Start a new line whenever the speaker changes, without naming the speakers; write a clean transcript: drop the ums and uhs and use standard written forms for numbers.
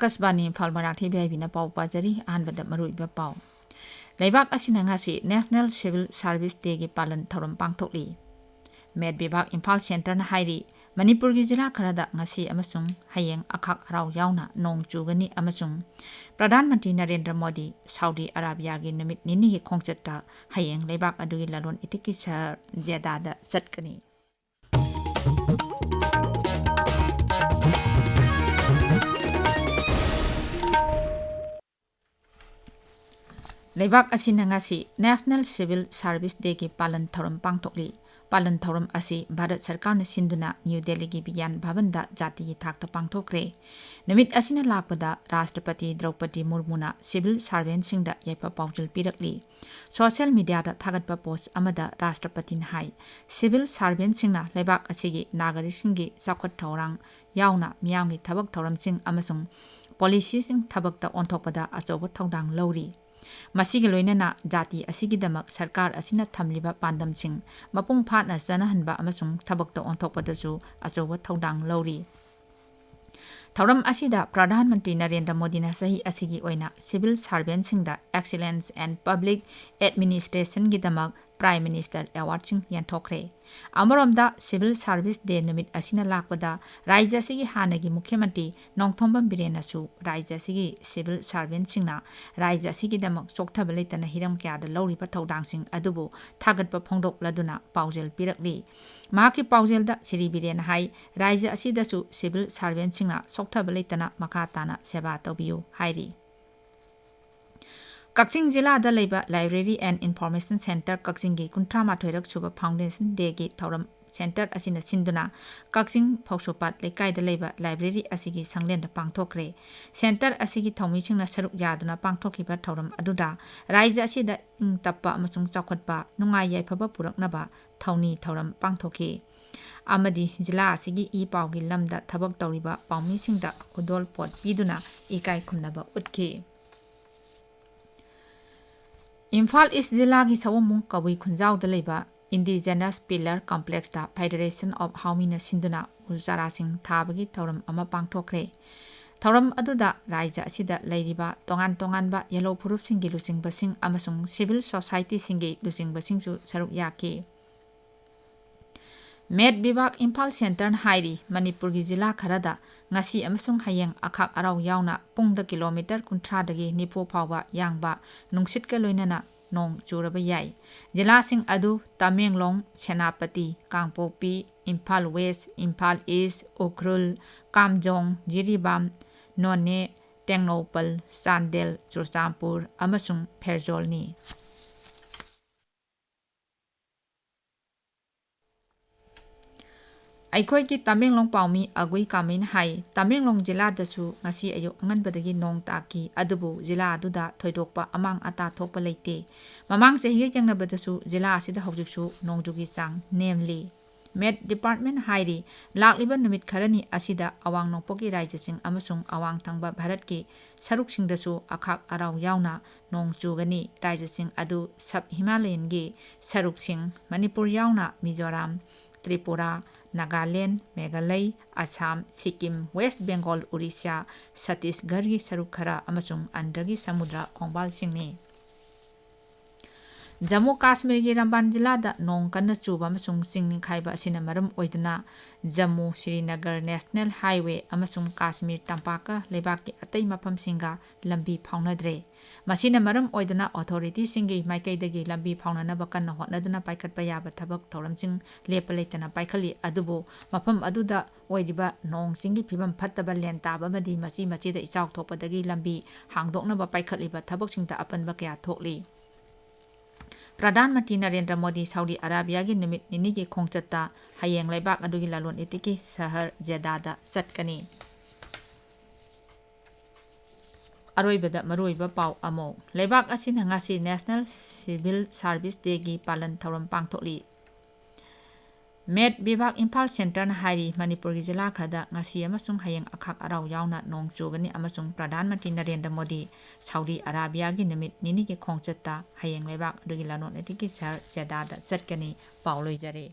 Akashbani Imphal Marathi Ibehaibi na pau pajari ahanbada maruiba pau. Leibak asina ngasi National Civil Service Day gi palan thoram pangthokli. Med Bibak Imphal Center na hairi Manipur gi jila kharada ngasi amasung hayeng akhak arau yauna nong chugani amasung Pradhan Mantri Narendra Modi Saudi Arabia gi namit nini gi khongchatta hayeng leibak adugi lalon itiki sahar Jeddah da chatkani. Leibak asina ngasi National Civil Service Day gi palan thoram pangthokli. Palan thoram asi Bharat Sarkar na sinduna New Delhi gi Vigyan Bhavan da jati gi thakta pangthokre. Namit asina lakpada Rashtrapati Draupadi Murmu na civil servant sing da yaipa paujal pirakli. Social media da thagatpa post amada Rashtrapati na hai civil servant sing na leibak asigi nagari sing gi sakhat thorang yauna miyam gi thabak thoram sing amasung policy sing thabak da onthokpada achoba thodang lori. Masigi loinana jati asigidamak sarkar asina thamliba pandamsing mapung phatna janahanba amasung thabakta onthokpadasu achoba thodang lori. Thoram asida Pradhan Mantri Narendra Modi na sahi asigi oina civil servant singda excellence and public administration gidamak Prime Minister Award sing yanthokre. Amoromda Civil Service Day namit asina lakpada Raija sigi hanagi Mukhyamantri Nongthombam Biren asu Raija sigi civil servant singna Raija sigi damak sokthabe leitana hiram kya da lawriba thodang sing adubu thagatpa phongdok laduna paujel pirakli. Mahaki paujel da Sri Biren hai Raija asidasu civil servant singna sokthabe leitana makha tana seba tawbiyu hairi. Kakching Jila da Laiba Library and Information Center Kakching gi Kuntra Mathoirak Suba Foundation Day gi Thoram Center asina sinduna Kakching Phausopat Lekai da Laiba Library asigi sanglen da pangthokre. Center asigi thomi singna saruk yaduna pangthokhiba thoram aduda Raija asida tappa amasung chawkhatpa nungai yaifaba puraknaba thawni thoram pangthokhi. Amadi Jila asigi I pau gi lamda thabak tawriba paumi singda udol pot piduna ikai khumnaba utki. Imphal East Jila gi sawamung Kabui Khunjau da leba Indigenous Pillar Complex da Federation of Haumina Sinduna Uzara Sing Thabagi Thoram ama pangthokre. Thoram aduda Raija asida leiriba tongan ba yellow purup singi lusing basing amasung civil society singi lusing basing su saruk yaki. Med Bibak Imphal Center hairi Manipur gi jila kharada ngasi amasung hayeng akhak arau yauna pungda kilometer kunthra dagi nipo phawba yangba nungsit ka loinana nong churaba yai. Jila sing adu Tamenglong, Senapati, Kangpopi, Imphal West, Imphal East, Ukhrul, Kamjong, Jiribam, Nonne, Tengnopal, Sandel, Churchampur amasung Pherzol ni. Aikoi ki Tamenglong paumi agui kamin hai Tamenglong jila dasu ngasi ayo anganbadagi nong taki adubu jila aduda thoidokpa amang ata thokpa leite mamang sehi jangnabadasu jila asida hojiksu nongjugi chang namely Med Department hairi lakliba numit kharani asida awang nongpoki raijasing amasung awang thangba Bharat ki saruk singdasu akhak arau yauna nong chugani raijasing adu sub Himalayan gi saruk sing Manipur yauna Mizoram, Tripura, Nagaland, Meghalaya, Assam, Sikkim, West Bengal, Orissa, Chhattisgarh gi saruk khara amasung Andhra gi samudra khongbal singni. Jammu Kashmir gi Ramban jila da nong kanna chuba amasung singning khaiba asina maram oiduna Jammu Srinagar National Highway amasung Kashmir Tampaka leibak ki atai mafam singa lambi phaunadre. Masina maram oiduna authority singi maikaidagi lambi phaunanaba kanna hotnaduna paikhatpa yaba thabak thoramsing lepa leitana paikhali adubu mafam aduda oidiba nong singi phibam phattaba len taba madi machi da ichau thokpadagi lambi hangdoknaba paikhaliba thabaksingta apanba kya thokli. Pradhan Mantri Narendra Modi Saudi Arabia gi namit nini gi khongchatta hayeng leibak adugi lalon itiki sahar Jeddah da chatkani. Aroibada maroiba pau amo leibak asina ngasi National Civil Service Day gi palan thoram pangthokli. Med Bibak Imphal Center na hairi Manipur gi jila kharada ngasi amasung hayeng akhak arau yauna nong chugani amasung Pradhan Mantri Narendra Modi Saudi Arabia gi namit nini gi khongchatta hayeng leibak adugi lalon itiki sahar Jeddah da chatkani pau loijare.